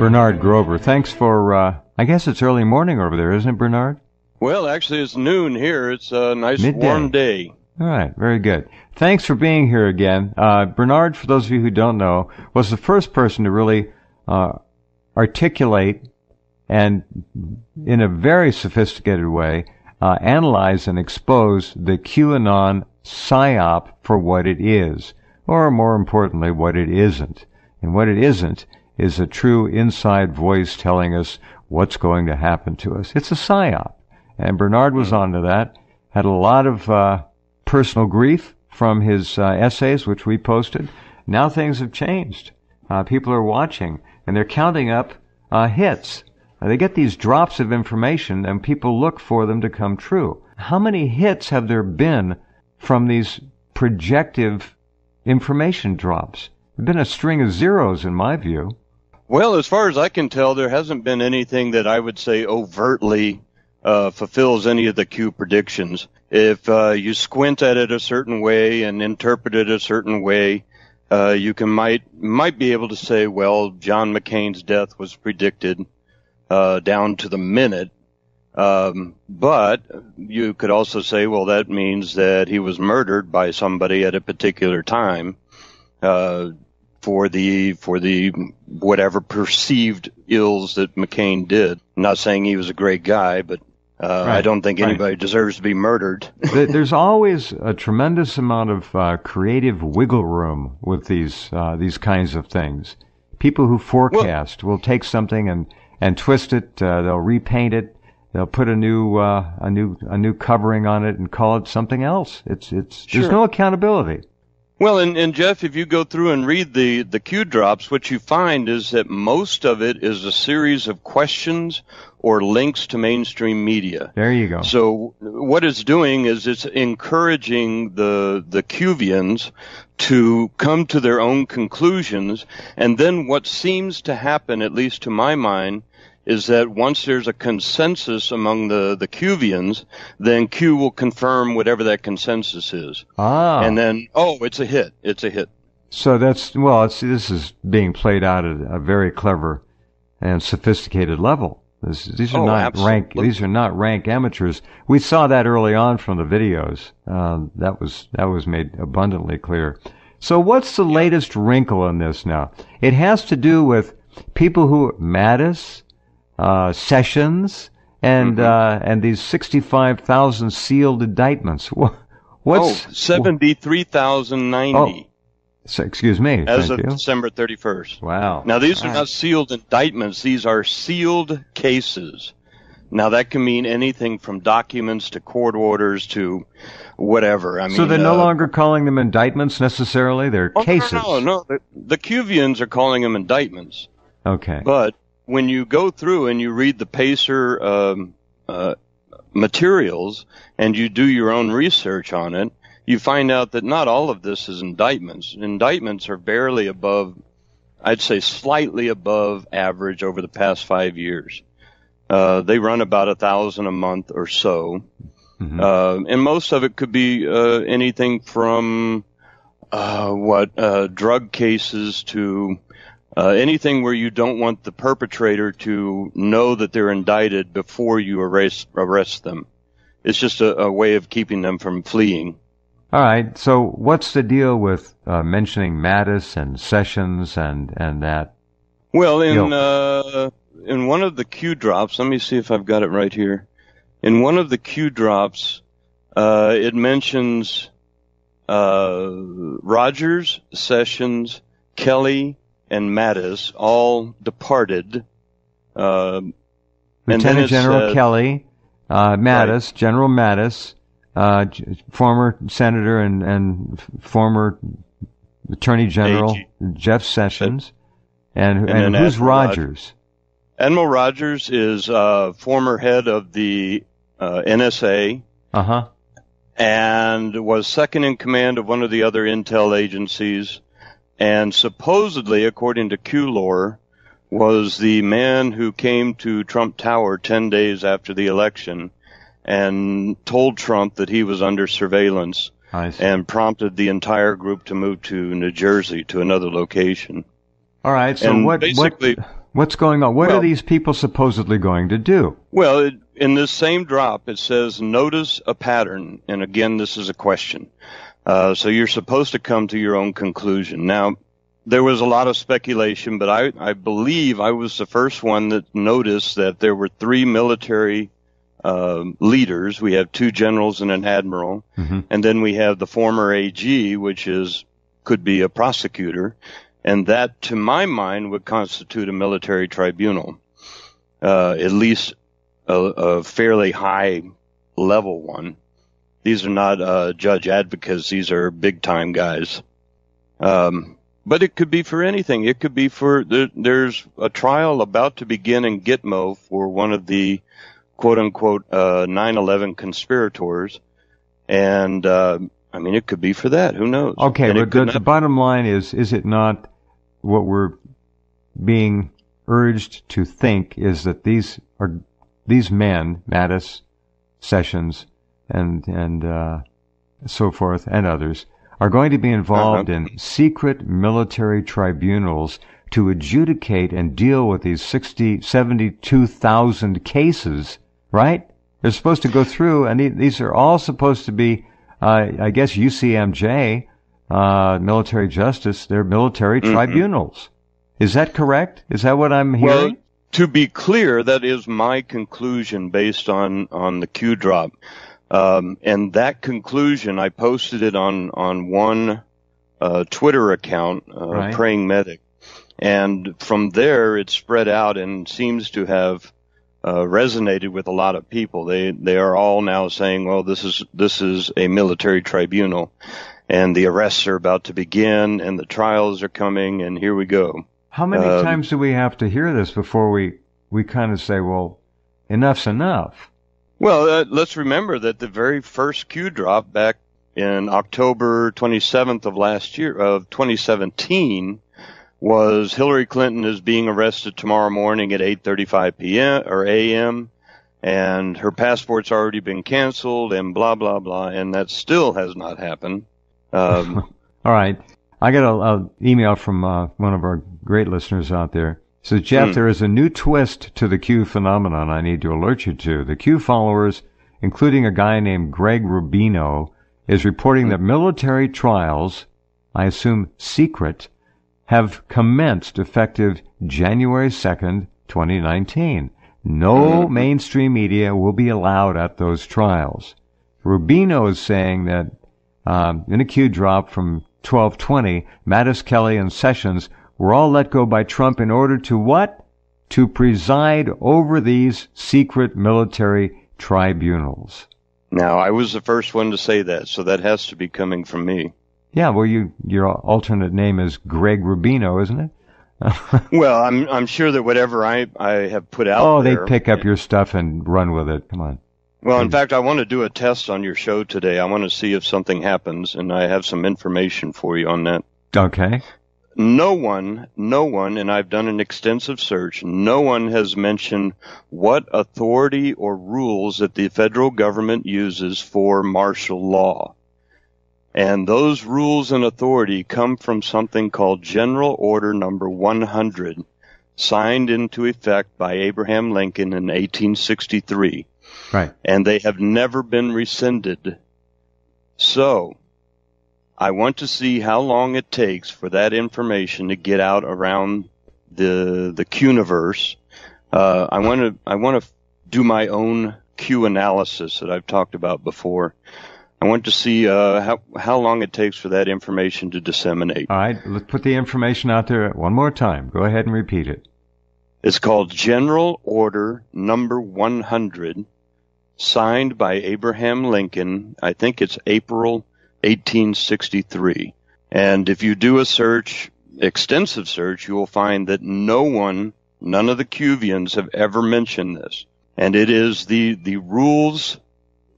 Bernard Grover. Thanks for, I guess it's early morning over there, isn't it, Bernard? Well, actually, it's noon here. It's a nice Midday. Warm day. All right, very good. Thanks for being here again. Bernard, for those of you who don't know, was the first person to really articulate and, in a very sophisticated way, analyze and expose the Q-Anon psyop for what it is, or more importantly, what it isn't. And what it isn't is a true inside voice telling us what's going to happen to us. It's a psyop. And Bernard was onto that, had a lot of personal grief from his essays, which we posted. Now things have changed. People are watching, and they're counting up hits. They get these drops of information, and people look for them to come true. How many hits have there been from these projective information drops? There's been a string of zeros, in my view. Well, as far as I can tell, there hasn't been anything that I would say overtly fulfills any of the Q predictions. If you squint at it a certain way and interpret it a certain way, you might be able to say, well, John McCain's death was predicted down to the minute. But you could also say, well, that means that he was murdered by somebody at a particular time for the whatever perceived ills that McCain did. I'm not saying he was a great guy, but I don't think anybody deserves to be murdered. There's always a tremendous amount of creative wiggle room with these kinds of things. People who forecast will take something and twist it. They'll repaint it. They'll put a new covering on it and call it something else. There's no accountability. Well, and Jeff, if you go through and read the Q drops, what you find is that most of it is a series of questions or links to mainstream media. There you go. So what it's doing is it's encouraging the Qvians to come to their own conclusions, and then what seems to happen, at least to my mind, is that once there's a consensus among the Qvians, then Q will confirm whatever that consensus is. And then, it's a hit. It's a hit. So this is being played out at a very clever and sophisticated level. These are not rank amateurs. We saw that early on from the videos. That was made abundantly clear. So what's the latest wrinkle in this now? It has to do with people who Mattis, Sessions, and these 65,000 sealed indictments. What's 73,090? So, excuse me. As of December 31st. Wow. Now these are not sealed indictments; these are sealed cases. Now that can mean anything from documents to court orders to whatever. I mean, so they're no longer calling them indictments necessarily; they're cases. No. The Qvians are calling them indictments. Okay. But when you go through and you read the PACER materials and you do your own research on it, you find out that not all of this is indictments. Indictments are barely above, I'd say slightly above average over the past 5 years. They run about 1,000 a month or so. Mm-hmm. And most of it could be anything from drug cases to anything where you don't want the perpetrator to know that they're indicted before you arrest them. It's just a way of keeping them from fleeing. All right. So what's the deal with mentioning Mattis and Sessions and that? Well, in one of the Q drops, let me see if I've got it right here. In one of the Q drops, it mentions Rogers, Sessions, Kelly, and Mattis all departed. Lieutenant General Kelly, Mattis, right. General Mattis, former Senator and former Attorney General Jeff Sessions, and who's Rogers? Admiral Rogers is former head of the NSA. And was second in command of one of the other intel agencies, and supposedly, according to Q lore, was the man who came to Trump Tower 10 days after the election and told Trump that he was under surveillance and prompted the entire group to move to New Jersey, to another location. All right, so What's going on? What are Well, these people supposedly going to do? Well, in this same drop, it says, notice a pattern. And again, this is a question. So you're supposed to come to your own conclusion. Now, there was a lot of speculation, but I believe I was the first one that noticed that there were 3 military leaders. We have 2 generals and an admiral. Mm-hmm. And then we have the former AG, which could be a prosecutor. And that, to my mind, would constitute a military tribunal, at least a fairly high level one. These are not judge advocates. These are big time guys. But it could be for anything. It could be there's a trial about to begin in Gitmo for one of the quote unquote 9/11 conspirators. And, it could be for that. Who knows? Okay, but the bottom line is it not what we're being urged to think is that these men, Mattis, Sessions, and so forth, and others, are going to be involved in secret military tribunals to adjudicate and deal with these 72,000 cases, right? They're supposed to go through, and these are all supposed to be, I guess, UCMJ, military justice. They're military tribunals. Is that correct? Is that what I'm hearing? Well, to be clear, that is my conclusion based on the Q drop. And that conclusion, I posted it on one Twitter account, Right. Praying Medic. And from there, it spread out and seems to have resonated with a lot of people. They are all now saying, well, this is a military tribunal, and the arrests are about to begin, and the trials are coming, and here we go. How many times do we have to hear this before we kind of say, well, enough's enough? Well, let's remember that the very first Q drop back in October 27th of 2017 was Hillary Clinton is being arrested tomorrow morning at 8:35 p.m. or a.m. and her passport's already been canceled and blah, blah, blah, and that still has not happened. All right. I got an email from one of our great listeners out there. It says, Jeff, there is a new twist to the Q phenomenon I need to alert you to. The Q followers, including a guy named Greg Rubino, is reporting that military trials, I assume secret, have commenced effective January 2nd, 2019. No mainstream media will be allowed at those trials. Rubino is saying that in a Q drop from 12/20, Mattis, Kelly, and Sessions were all let go by Trump in order to what? To preside over these secret military tribunals. Now, I was the first one to say that, so that has to be coming from me. Yeah, well, your alternate name is Greg Rubino, isn't it? Well, I'm sure that whatever I have put out there... Oh, they pick up your stuff and run with it. Come on. Well, in fact, I want to do a test on your show today. I want to see if something happens, and I have some information for you on that. Okay. No one, and I've done an extensive search, no one has mentioned what authority or rules that the federal government uses for martial law. And those rules and authority come from something called General Order Number 100, signed into effect by Abraham Lincoln in 1863. Right. And they have never been rescinded. So, I want to see how long it takes for that information to get out around the Q-universe. I want to do my own Q analysis that I've talked about before. I want to see how long it takes for that information to disseminate. All right, let's put the information out there one more time. Go ahead and repeat it. It's called General Order Number 100, signed by Abraham Lincoln. I think it's April 1863. And if you do a search, extensive search, you will find that none of the Cuvians have ever mentioned this. And it is the rules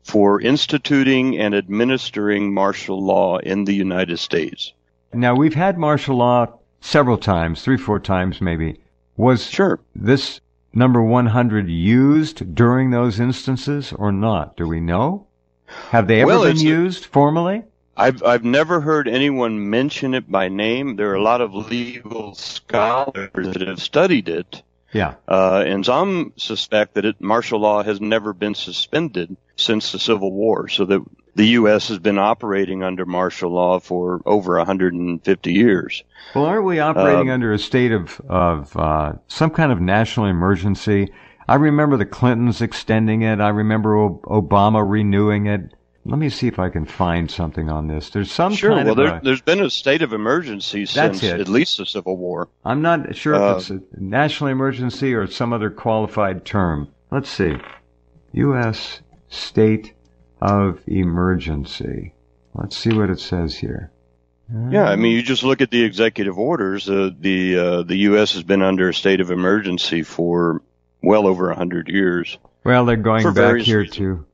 for instituting and administering martial law in the United States. Now, we've had martial law several times, 3-4 times maybe. Was this number 100 used during those instances or not? Do we know? Have they ever been used formally? I've never heard anyone mention it by name. There are a lot of legal scholars that have studied it, Yeah. And some suspect that martial law has never been suspended since the Civil War, so that the U.S. has been operating under martial law for over 150 years. Well, aren't we operating under a state of some kind of national emergency? I remember the Clintons extending it. I remember Obama renewing it. Let me see if I can find something on this. There's some kind of there's been a state of emergency since at least the Civil War. I'm not sure if it's a national emergency or some other qualified term. Let's see. U.S. State of Emergency. Let's see what it says here. Yeah, I mean, you just look at the executive orders. The U.S. has been under a state of emergency for well over 100 years. Well, they're going back here to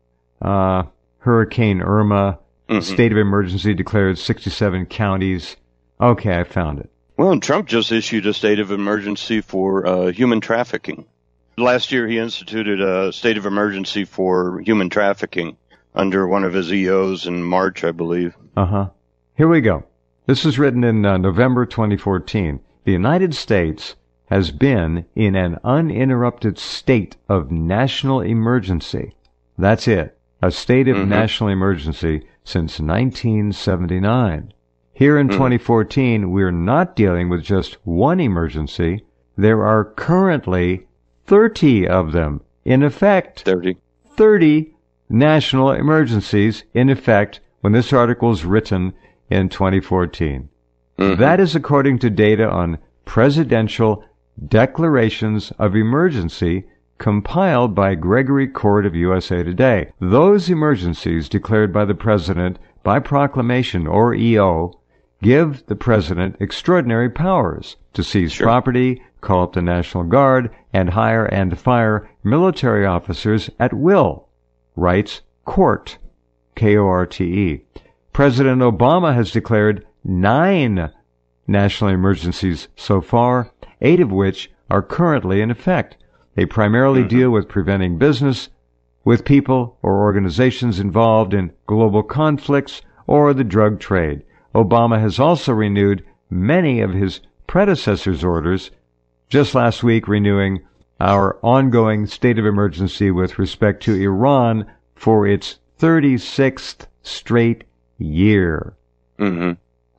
Hurricane Irma, state of emergency declared 67 counties. Okay, I found it. Well, and Trump just issued a state of emergency for human trafficking. Last year, he instituted a state of emergency for human trafficking under one of his EOs in March, I believe. Here we go. This is written in November 2014. The United States has been in an uninterrupted state of national emergency. That's it. A state of national emergency since 1979. Here in 2014, we're not dealing with just one emergency. There are currently 30 of them in effect. 30 national emergencies in effect when this article is written in 2014. That is according to data on presidential declarations of emergency compiled by Gregory Court of USA Today. Those emergencies declared by the President by proclamation or EO give the President extraordinary powers to seize property, call up the National Guard, and hire and fire military officers at will, writes Court, K-O-R-T-E. President Obama has declared 9 national emergencies so far, 8 of which are currently in effect. They primarily deal with preventing business with people or organizations involved in global conflicts or the drug trade. Obama has also renewed many of his predecessors' orders, just last week renewing our ongoing state of emergency with respect to Iran for its 36th straight year.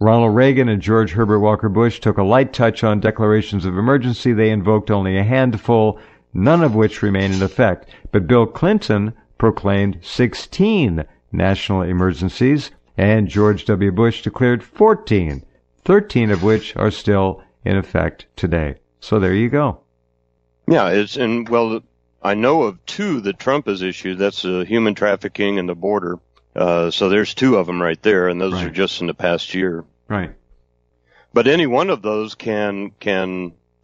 Ronald Reagan and George Herbert Walker Bush took a light touch on declarations of emergency. They invoked only a handful, none of which remain in effect. But Bill Clinton proclaimed 16 national emergencies, and George W. Bush declared 14, 13 of which are still in effect today. So there you go. Yeah, I know of 2 that Trump has issued. That's human trafficking and the border. So there's 2 of them right there, and those are just in the past year. Right. But any one of those can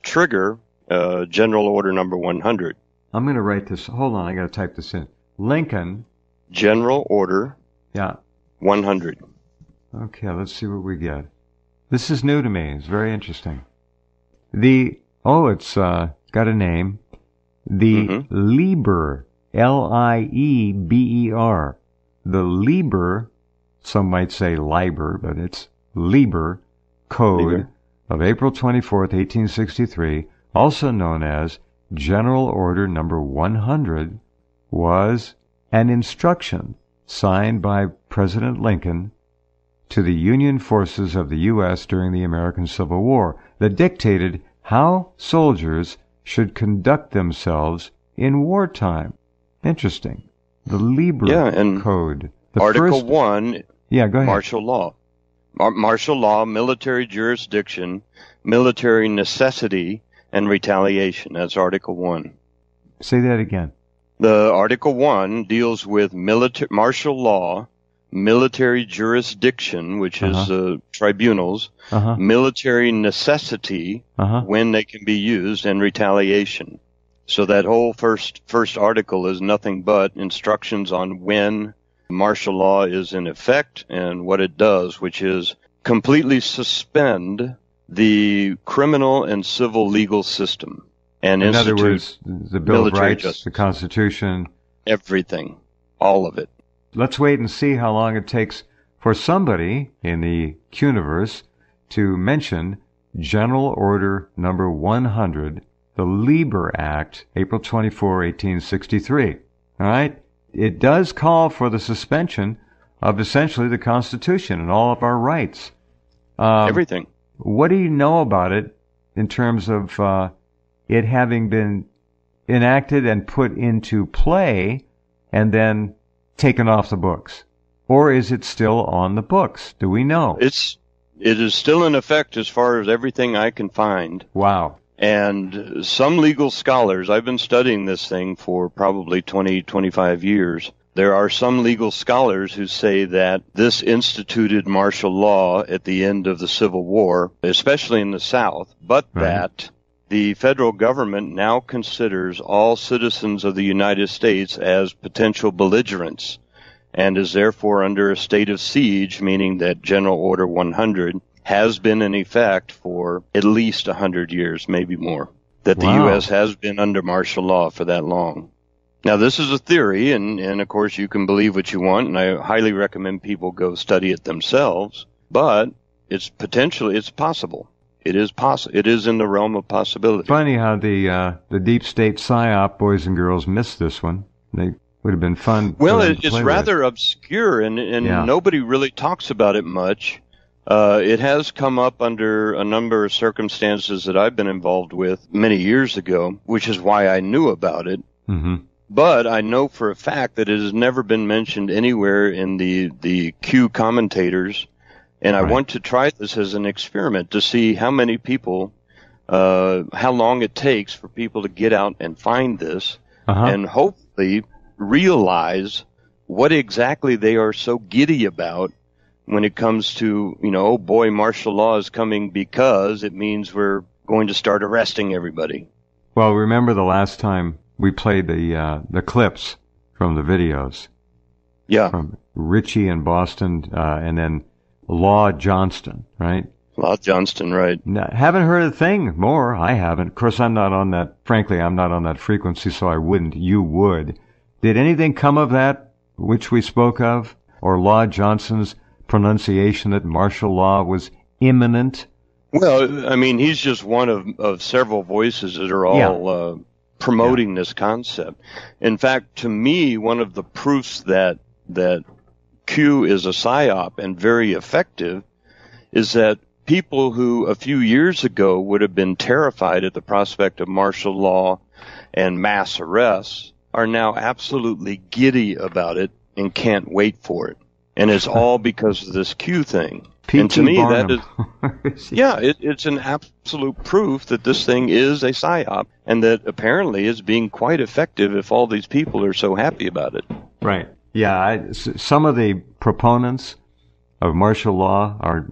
trigger General Order Number 100. I'm going to write this. Hold on, I got to type this in. Lincoln. General Order. 100. Okay, let's see what we get. This is new to me. It's very interesting. It's got a name. The Lieber, L-I-E-B-E-R. The Lieber, some might say Liber, but it's Lieber Code of April 24th, 1863, also known as General Order Number 100, was an instruction signed by President Lincoln to the Union forces of the U.S. during the American Civil War that dictated how soldiers should conduct themselves in wartime. Interesting. The Lieber Code. Article 1, go ahead. Martial law. Martial law, military jurisdiction, military necessity, and retaliation. That's Article 1. Say that again. The Article 1 deals with martial law, military jurisdiction, which is tribunals, military necessity, when they can be used, and retaliation. So that whole first article is nothing but instructions on when martial law is in effect and what it does, which is completely suspend the criminal and civil legal system. And in other words, the Bill of Rights, justice, the Constitution. Everything. All of it. Let's wait and see how long it takes for somebody in the Q-universe to mention General Order Number 100 the Lieber Act, April 24, 1863. All right? It does call for the suspension of essentially the Constitution and all of our rights. Everything. What do you know about it in terms of it having been enacted and put into play and then taken off the books? Or is it still on the books? Do we know? It is still in effect as far as everything I can find. Wow. And some legal scholars, I've been studying this thing for probably 20, 25 years. There are some legal scholars who say that this instituted martial law at the end of the Civil War, especially in the South, but that the federal government now considers all citizens of the United States as potential belligerents and is therefore under a state of siege, meaning that General Order 100 has been in effect for at least 100 years, maybe more, that the U.S. has been under martial law for that long. Now, this is a theory, and of course you can believe what you want, and I highly recommend people go study it themselves, but it's possible. It is in the realm of possibility. Funny how the deep state psyop boys and girls missed this one. They would have been fun. Well, it's rather obscure, and nobody really talks about it much. It has come up under a number of circumstances that I've been involved with many years ago, which is why I knew about it. Mm-hmm. But I know for a fact that it has never been mentioned anywhere in the Q commentators, and I want to try this as an experiment to see how many people, how long it takes for people to get out and find this, and hopefully realize what exactly they are so giddy about when it comes to, oh boy, martial law is coming because it means we're going to start arresting everybody. Well, remember the last time we played the clips from the videos. Yeah. From Richie in Boston, and then Law Johnston, right? Law Johnston, right. Now, haven't heard a thing more. I haven't. Of course, I'm not on that frequency, so I wouldn't. You would. Did anything come of that which we spoke of? Or Law Johnston's pronunciation that martial law was imminent? Well, I mean, he's just one of several voices that are all promoting this concept. In fact, to me, one of the proofs that Q is a psyop and very effective is that people who a few years ago would have been terrified at the prospect of martial law and mass arrests are now absolutely giddy about it and can't wait for it. And it's all because of this Q thing. P. And to me, Barnum. that is, it's an absolute proof that this thing is a psyop and that apparently is being quite effective if all these people are so happy about it. Right. Yeah. Some of the proponents of martial law are,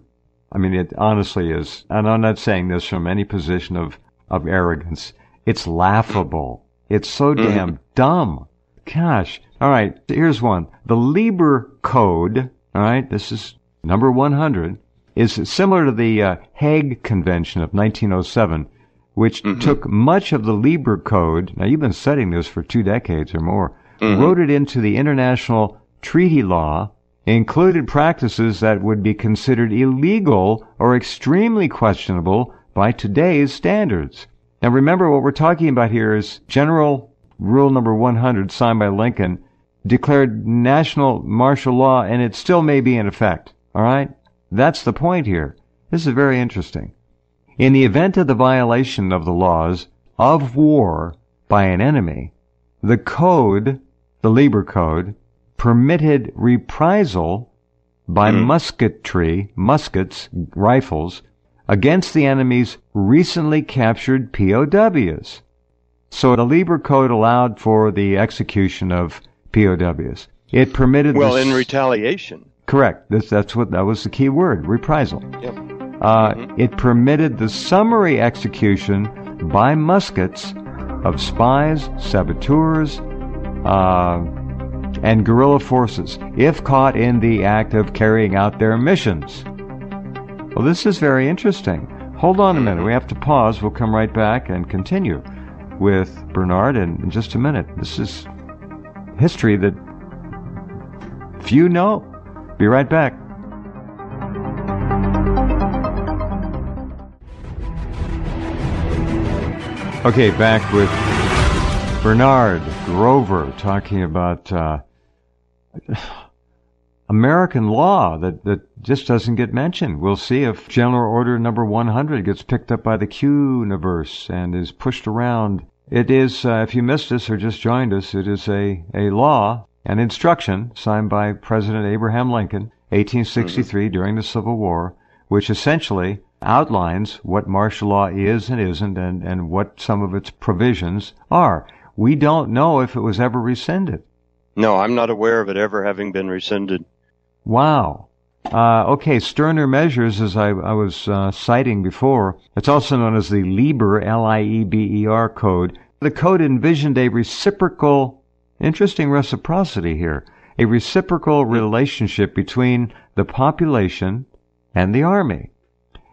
I mean, it honestly is, and I'm not saying this from any position of arrogance. It's laughable. It's so damn dumb. Gosh. All right. Here's one. The Lieber Code, all right, this is number 100, is similar to the Hague Convention of 1907, which took much of the Lieber Code, now you've been studying this for 2 decades or more, wrote it into the international treaty law, included practices that would be considered illegal or extremely questionable by today's standards. Now remember, what we're talking about here is General Rule number 100, signed by Lincoln, declared national martial law, and it still may be in effect. All right? That's the point here. This is very interesting. In the event of the violation of the laws of war by an enemy, the code, the Lieber Code, permitted reprisal by muskets, rifles, against the enemy's recently captured POWs. So the Lieber Code allowed for the execution of POWs. It permitted in retaliation. Correct. That was the key word, reprisal. Yep. It permitted the summary execution by muskets of spies, saboteurs, and guerrilla forces, if caught in the act of carrying out their missions. Well, this is very interesting. Hold on a minute. We have to pause. We'll come right back and continue with Bernard in just a minute. This is history that few know. Be right back. Okay, back with Bernard Grover talking about American law that just doesn't get mentioned. We'll see if General Order number 100 gets picked up by the Q-universe and is pushed around. It is, if you missed us or just joined us, it is a law, an instruction signed by President Abraham Lincoln, 1863, during the Civil War, which essentially outlines what martial law is and isn't and what some of its provisions are. We don't know if it was ever rescinded. No, I'm not aware of it ever having been rescinded. Wow. Okay, sterner measures, as I was citing before, it's also known as the Lieber, Lieber code. The code envisioned a reciprocal, interesting reciprocity here, a reciprocal relationship between the population and the army.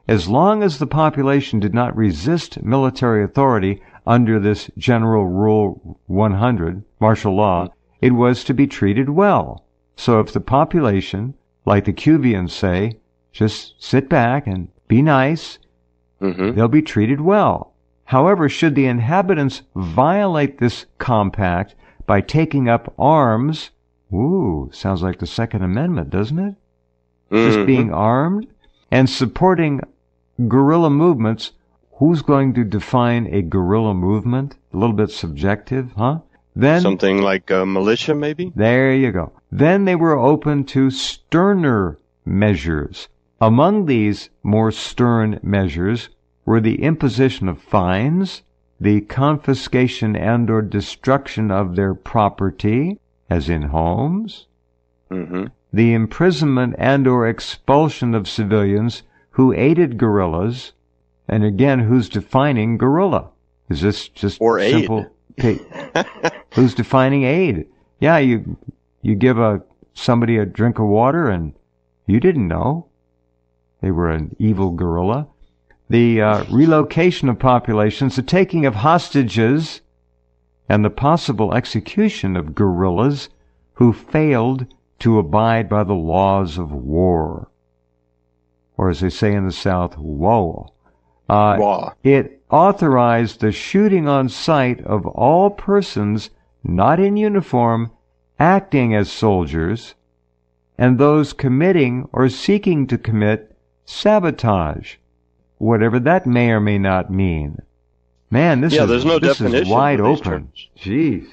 As long as the population did not resist military authority under this General Rule 100, martial law, it was to be treated well. So if the population, like the Cuvians say, just sit back and be nice, they'll be treated well. However, should the inhabitants violate this compact by taking up arms, sounds like the Second Amendment, doesn't it? Just being armed and supporting guerrilla movements. Who's going to define a guerrilla movement? A little bit subjective, huh? Then something like a militia, maybe? There you go. Then they were open to sterner measures. Among these more stern measures were the imposition of fines, the confiscation and or destruction of their property, as in homes, the imprisonment and or expulsion of civilians who aided guerrillas, and again, who's defining guerrilla? Is this just or simple? Aid. Who's defining aid? Yeah, you give somebody a drink of water and you didn't know they were an evil guerrilla. The relocation of populations, the taking of hostages, and the possible execution of guerrillas who failed to abide by the laws of war. Or as they say in the South, whoa. It authorized the shooting on sight of all persons not in uniform acting as soldiers and those committing or seeking to commit sabotage, whatever that may or may not mean. Man, this is wide open. Jeez.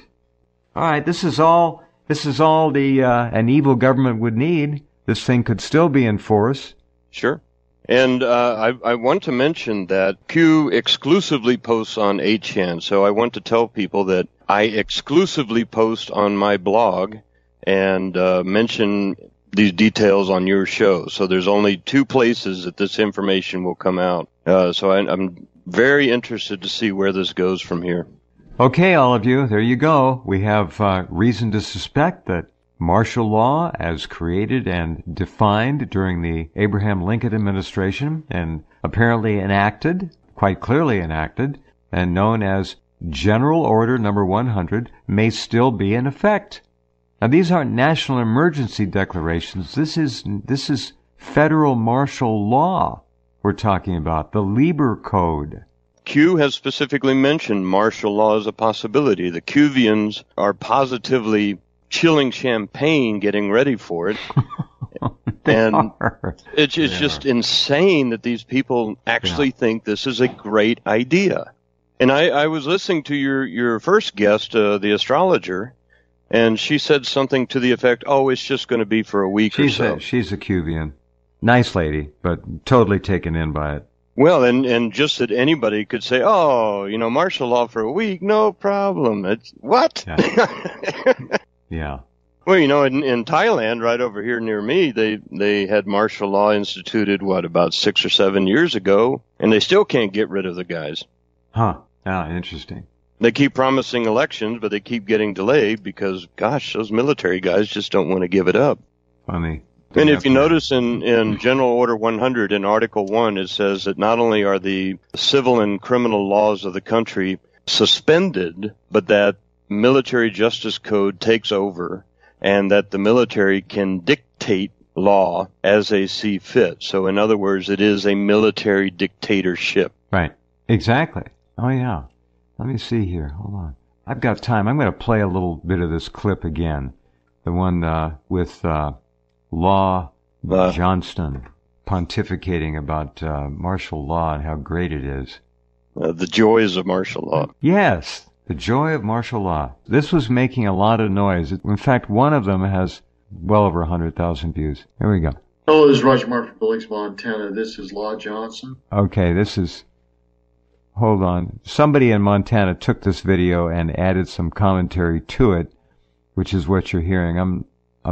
All right, this is all the an evil government would need. This thing could still be in force. Sure. And I want to mention that Q exclusively posts on 8chan, so I want to tell people that I exclusively post on my blog and mention these details on your show. So there's only 2 places that this information will come out. So I'm very interested to see where this goes from here. Okay, all of you, there you go. We have reason to suspect that martial law, as created and defined during the Abraham Lincoln administration and apparently enacted, quite clearly enacted, and known as General Order number 100, may still be in effect. Now, these aren't national emergency declarations. This is federal martial law we're talking about, the Lieber Code. Q has specifically mentioned martial law as a possibility. The Cuvians are positively chilling champagne getting ready for it. It's just insane that these people actually think this is a great idea. And I was listening to your first guest, the astrologer, and she said something to the effect, it's just going to be for a week or so. She's a Cuvian. Nice lady, but totally taken in by it. Well, and just that anybody could say, martial law for a week, no problem. It's what? Yeah. Well, in Thailand, right over here near me, they had martial law instituted, about 6 or 7 years ago, and they still can't get rid of the guys. Huh. Interesting. They keep promising elections, but they keep getting delayed because, gosh, those military guys just don't want to give it up. Funny. And if you notice in General Order 100 in Article 1, it says that not only are the civil and criminal laws of the country suspended, but that military justice code takes over and that the military can dictate law as they see fit. So in other words, it is a military dictatorship. Right. Exactly. Oh, yeah. Let me see here. Hold on. I've got time. I'm going to play a little bit of this clip again. The one with Law Johnston pontificating about martial law and how great it is. The joys of martial law. Yes, the joy of martial law. This was making a lot of noise. In fact, one of them has well over 100,000 views. Here we go. Hello, this is Roger Mark from Billings, Montana. This is Law Johnson. Okay, this is... Hold on. Somebody in Montana took this video and added some commentary to it, which is what you're hearing. I'm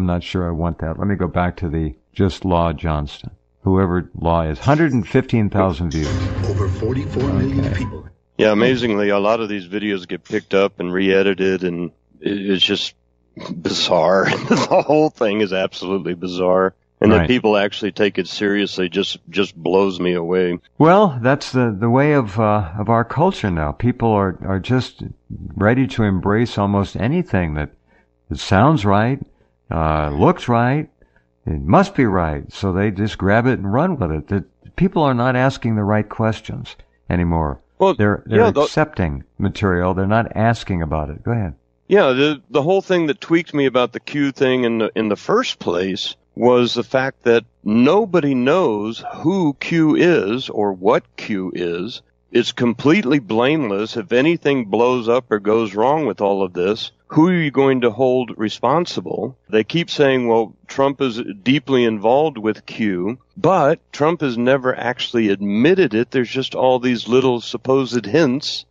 not sure I want that. Let me go back to the just Law Johnston. Whoever Law is. 115,000 views. Over 44 million people. Yeah, amazingly, a lot of these videos get picked up and re-edited, and it's just bizarre. The whole thing is absolutely bizarre. And that people actually take it seriously just blows me away. Well, that's the way of our culture now. People are just ready to embrace almost anything that sounds right, looks right, it must be right. So they just grab it and run with it. People are not asking the right questions anymore. Well, they're accepting material. They're not asking about it. Go ahead. Yeah, the whole thing that tweaked me about the Q thing in the first place was the fact that nobody knows who Q is or what Q is. It's completely blameless. If anything blows up or goes wrong with all of this, who are you going to hold responsible? They keep saying, well, Trump is deeply involved with Q, but Trump has never actually admitted it. There's just all these little supposed hints,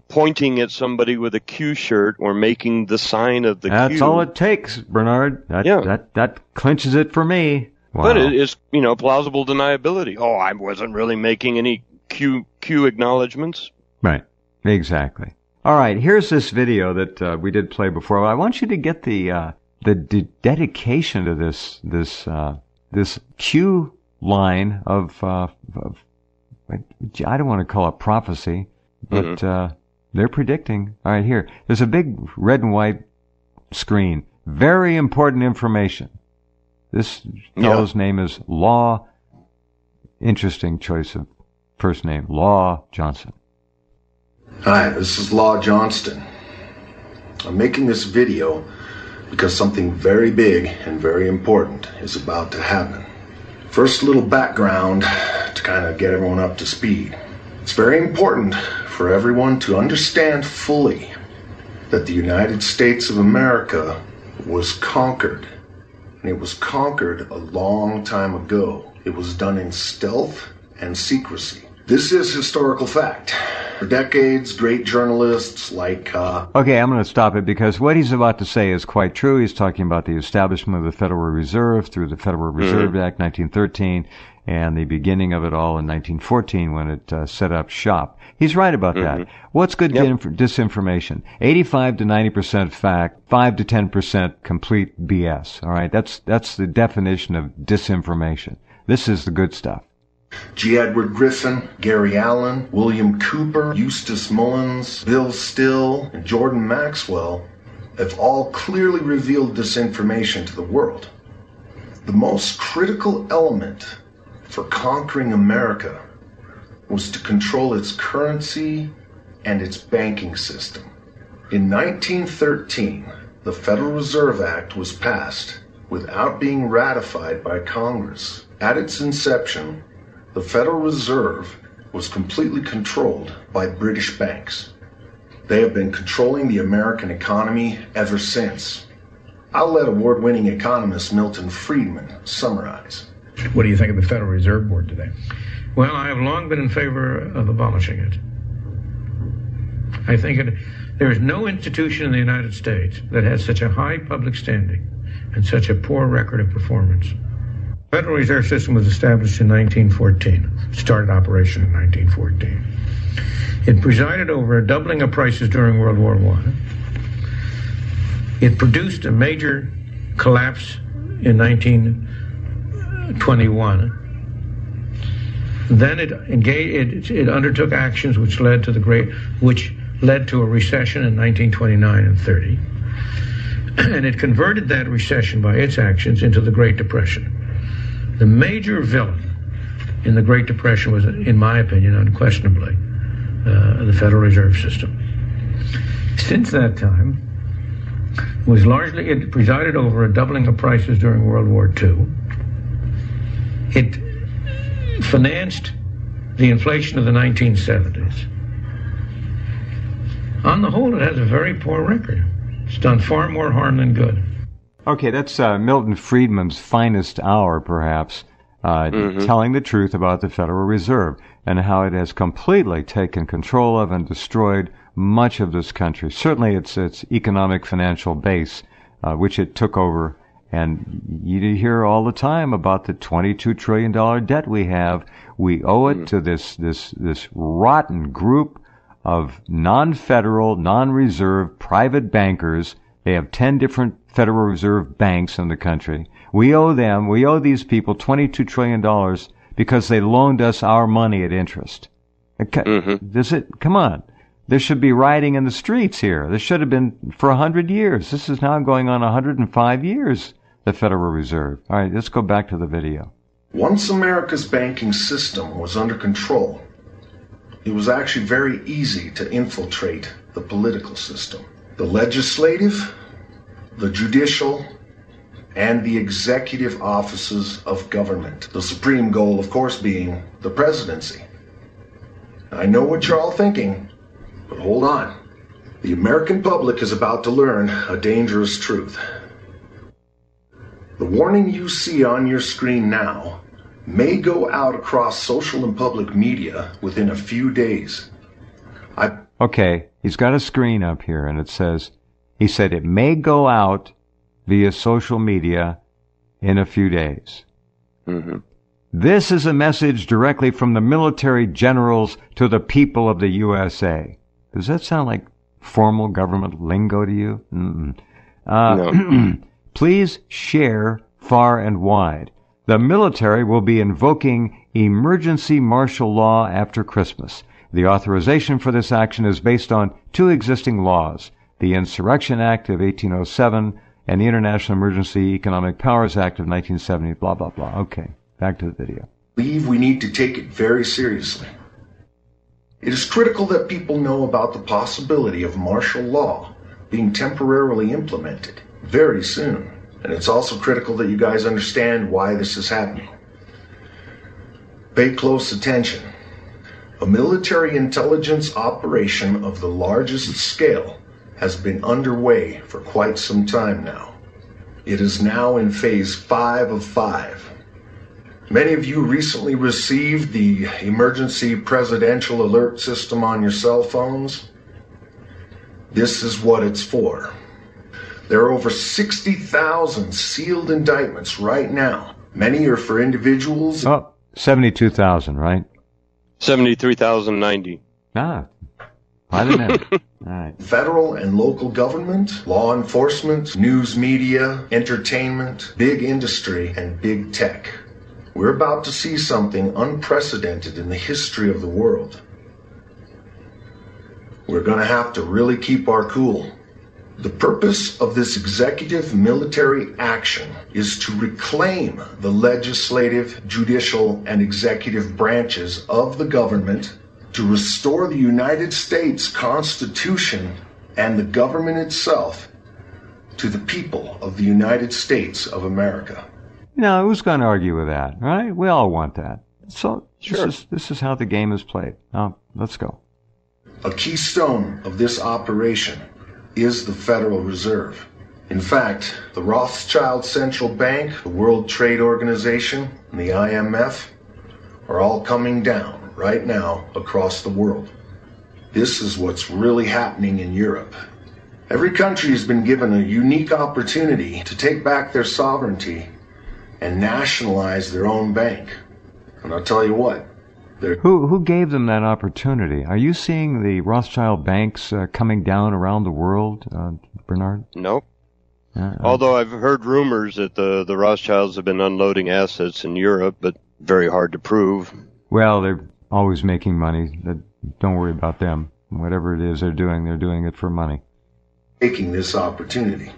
pointing at somebody with a Q shirt or making the sign of the Q. That's all it takes, Bernard. That clinches it for me. Wow. But it is, plausible deniability. Oh, I wasn't really making any Q acknowledgments. Right. Exactly. All right. Here's this video that we did play before. I want you to get the dedication to this Q line of I don't want to call it prophecy, but they're predicting. All right, here. There's a big red and white screen. Very important information. This fellow's name is Law. Interesting choice of first name. Law Johnson. Hi, this is Law Johnston. I'm making this video because something very big and very important is about to happen. First, a little background to kind of get everyone up to speed. It's very important for everyone to understand fully that the United States of America was conquered. And it was conquered a long time ago. It was done in stealth and secrecy. This is historical fact. For decades, great journalists like... Okay, I'm going to stop it because what he's about to say is quite true. He's talking about the establishment of the Federal Reserve through the Federal Reserve Act 1913 and the beginning of it all in 1914 when it set up shop. He's right about that. What's good disinformation? 85 to 90% fact, 5 to 10% complete BS. All right, that's the definition of disinformation. This is the good stuff. G. Edward Griffin, Gary Allen, William Cooper, Eustace Mullins, Bill Still, and Jordan Maxwell have all clearly revealed this information to the world. The most critical element for conquering America was to control its currency and its banking system. In 1913, the Federal Reserve Act was passed without being ratified by Congress. At its inception, the Federal Reserve was completely controlled by British banks. They have been controlling the American economy ever since. I'll let award-winning economist Milton Friedman summarize. What do you think of the Federal Reserve Board today? Well, I have long been in favor of abolishing it. I think there is no institution in the United States that has such a high public standing and such a poor record of performance. The Federal Reserve System was established in 1914, started operation in 1914. It presided over a doubling of prices during World War I. It produced a major collapse in 1921. Then it undertook actions which led to a recession in 1929 and 30. And it converted that recession by its actions into the Great Depression. The major villain in the Great Depression was, in my opinion, unquestionably, the Federal Reserve System. Since that time, it presided over a doubling of prices during World War II. It financed the inflation of the 1970s. On the whole, it has a very poor record. It's done far more harm than good. Okay, that's Milton Friedman's finest hour, perhaps, telling the truth about the Federal Reserve and how it has completely taken control of and destroyed much of this country. Certainly its economic financial base, which it took over. And you hear all the time about the $22 trillion debt we have. We owe it to this rotten group of non-federal, non-reserve private bankers. They have 10 different Federal Reserve banks in the country. We owe these people $22 trillion because they loaned us our money at interest. Come on. There should be rioting in the streets here. This should have been for 100 years. This is now going on 105 years, the Federal Reserve. All right, let's go back to the video. Once America's banking system was under control, it was actually very easy to infiltrate the political system. The legislative, the judicial, and the executive offices of government. The supreme goal, of course, being the presidency. I know what you're all thinking, but hold on. The American public is about to learn a dangerous truth. The warning you see on your screen now may go out across social and public media within a few days. Okay, he's got a screen up here, and it says, he said it may go out via social media in a few days. This is a message directly from the military generals to the people of the USA. Does that sound like formal government lingo to you? No. Please share far and wide. The military will be invoking emergency martial law after Christmas. The authorization for this action is based on two existing laws, the Insurrection Act of 1807 and the International Emergency Economic Powers Act of 1970, blah, blah, blah. Okay, back to the video. I believe we need to take it very seriously. It is critical that people know about the possibility of martial law being temporarily implemented very soon. And it's also critical that you guys understand why this is happening. Pay close attention. A military intelligence operation of the largest scale has been underway for quite some time now. It is now in phase 5 of 5. Many of you recently received the emergency presidential alert system on your cell phones. This is what it's for. There are over 60,000 sealed indictments right now. Many are for individuals. Oh, 72,000, right? 73,090. Ah, I don't know. All right. Federal and local government, law enforcement, news media, entertainment, big industry, and big tech. We're about to see something unprecedented in the history of the world. We're going to have to really keep our cool. The purpose of this executive military action is to reclaim the legislative, judicial, and executive branches of the government, to restore the United States Constitution and the government itself to the people of the United States of America. Now, who's going to argue with that, right? We all want that. So Sure. This is how the game is played. Now, let's go. A keystone of this operation is the Federal Reserve. In fact, the Rothschild Central Bank, the World Trade Organization, and the IMF are all coming down right now across the world. This is what's really happening in Europe. Every country has been given a unique opportunity to take back their sovereignty and nationalize their own bank. And I'll tell you what, Who gave them that opportunity? Are you seeing the Rothschild banks coming down around the world, Bernard? Nope. Although I've heard rumors that the Rothschilds have been unloading assets in Europe, but very hard to prove. Well, they're always making money. Don't worry about them. Whatever it is they're doing it for money. taking this opportunity.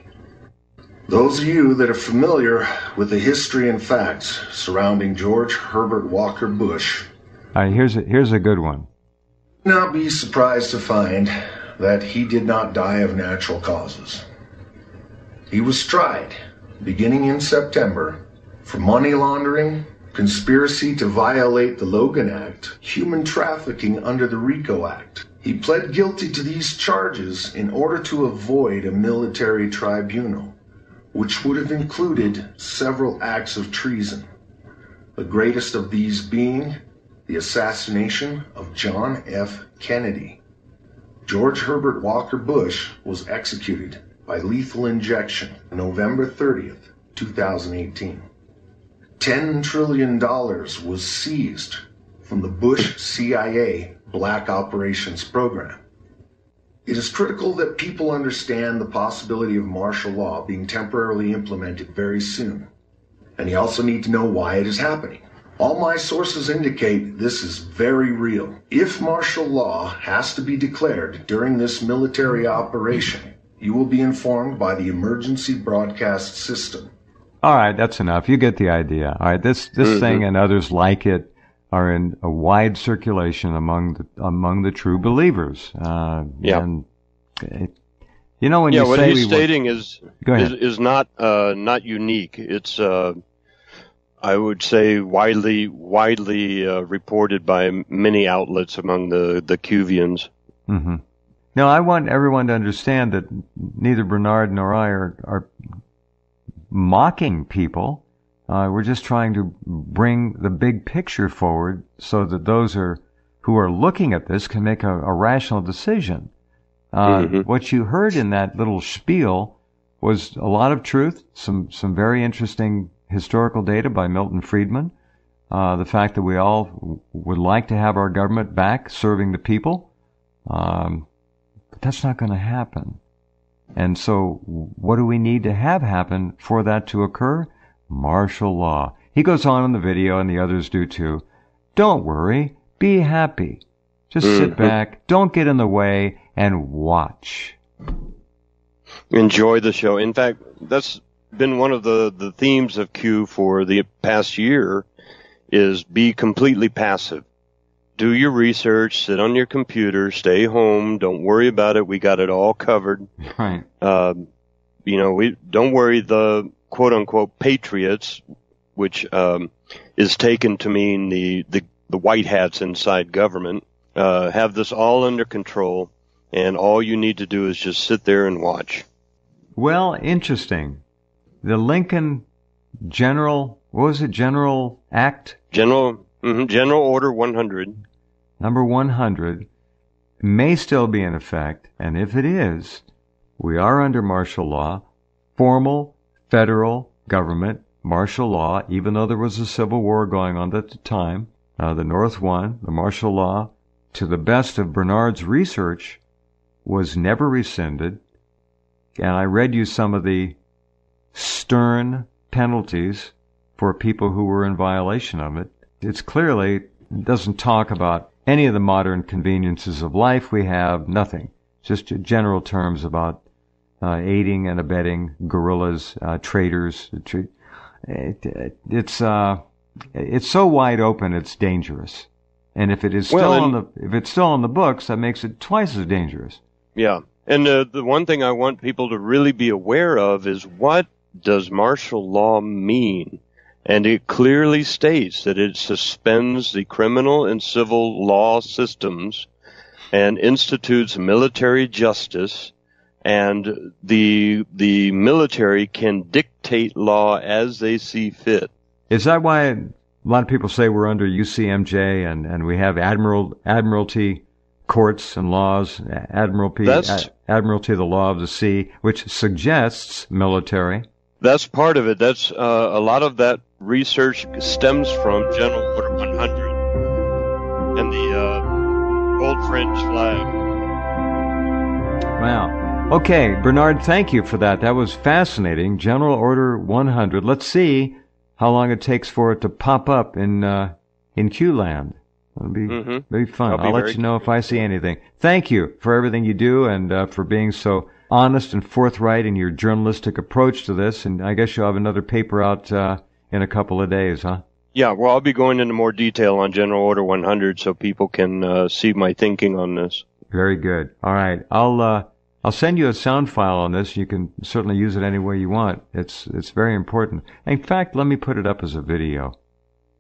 Those of you that are familiar with the history and facts surrounding George Herbert Walker Bush. Here's a good one. Not be surprised to find that he did not die of natural causes. He was tried, beginning in September, for money laundering, conspiracy to violate the Logan Act, human trafficking under the RICO Act. He pled guilty to these charges in order to avoid a military tribunal, which would have included several acts of treason, the greatest of these being the assassination of John F. Kennedy. George Herbert Walker Bush was executed by lethal injection November 30th, 2018. $10 trillion was seized from the Bush CIA Black Operations Program. It is critical that people understand the possibility of martial law being temporarily implemented very soon, and you also need to know why it is happening. All my sources indicate this is very real. If martial law has to be declared during this military operation, you will be informed by the emergency broadcast system. All right, that's enough. You get the idea. All right, this thing and others like it are in a wide circulation among the true believers. And you know, when you what say he's stating is not unique. It's I would say widely reported by many outlets among the Cuvians. Mm-hmm. Now, I want everyone to understand that neither Bernard nor I are mocking people. We're just trying to bring the big picture forward so that those who are looking at this can make a rational decision. What you heard in that little spiel was a lot of truth, some very interesting historical data by Milton Friedman, the fact that we all would like to have our government back serving the people, but that's not going to happen. And so what do we need to have happen for that to occur? Martial law. He goes on in the video, and the others do too. Don't worry. Be happy. Just sit back. Don't get in the way and watch. Enjoy the show. In fact, that's been one of the themes of Q for the past year, is be completely passive. Do your research, sit on your computer, stay home, don't worry about it, we got it all covered. Right. We don't worry, the quote unquote patriots, which is taken to mean the white hats inside government, have this all under control, and all you need to do is just sit there and watch. Well, interesting. The Lincoln General Act? General Order 100. Number 100 may still be in effect, and if it is, we are under martial law, formal federal government martial law, even though there was a civil war going on at the time. The North won. The martial law, to the best of Bernard's research, was never rescinded. And I read you some of the stern penalties for people who were in violation of it. It doesn't talk about any of the modern conveniences of life we have, nothing. Just general terms about aiding and abetting guerrillas, traitors. It's so wide open, it's dangerous. And if it's still on the books, that makes it twice as dangerous. Yeah. And the one thing I want people to really be aware of is, what does martial law mean? And it clearly states that it suspends the criminal and civil law systems and institutes military justice, and the military can dictate law as they see fit. Is that why a lot of people say we're under UCMJ and we have admiralty courts and laws, admiralty, the law of the sea, which suggests military? That's part of it. That's a lot of that research stems from General Order 100 and the gold fringe flag. Wow. Okay, Bernard, thank you for that. That was fascinating. General Order 100. Let's see how long it takes for it to pop up in Q-Land. It'll be fun. I'll let you know if I see anything. Thank you for everything you do and for being so honest and forthright in your journalistic approach to this. And I guess you'll have another paper out in a couple of days, huh? Yeah, well, I'll be going into more detail on General Order 100 so people can see my thinking on this. Very good. All right. I'll send you a sound file on this. You can certainly use it any way you want. It's very important. In fact, let me put it up as a video.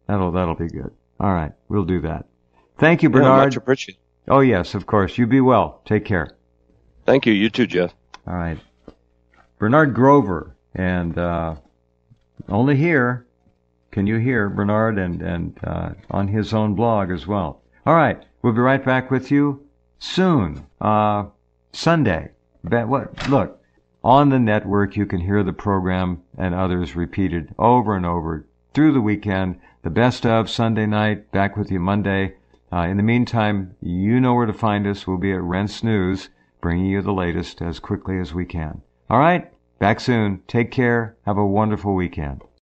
That'll be good. All right. We'll do that. Thank you, Yeah, Bernard. much appreciated. Oh, yes, of course. You be well. Take care. Thank you. You too, Jeff. All right. Bernard Grover. And only here can you hear Bernard and on his own blog as well. All right. We'll be right back with you soon. Sunday. Look, on the network you can hear the program and others repeated over and over through the weekend. The best of Sunday night, back with you Monday. In the meantime, you know where to find us. We'll be at Rense News, bringing you the latest as quickly as we can. All right, back soon. Take care. Have a wonderful weekend.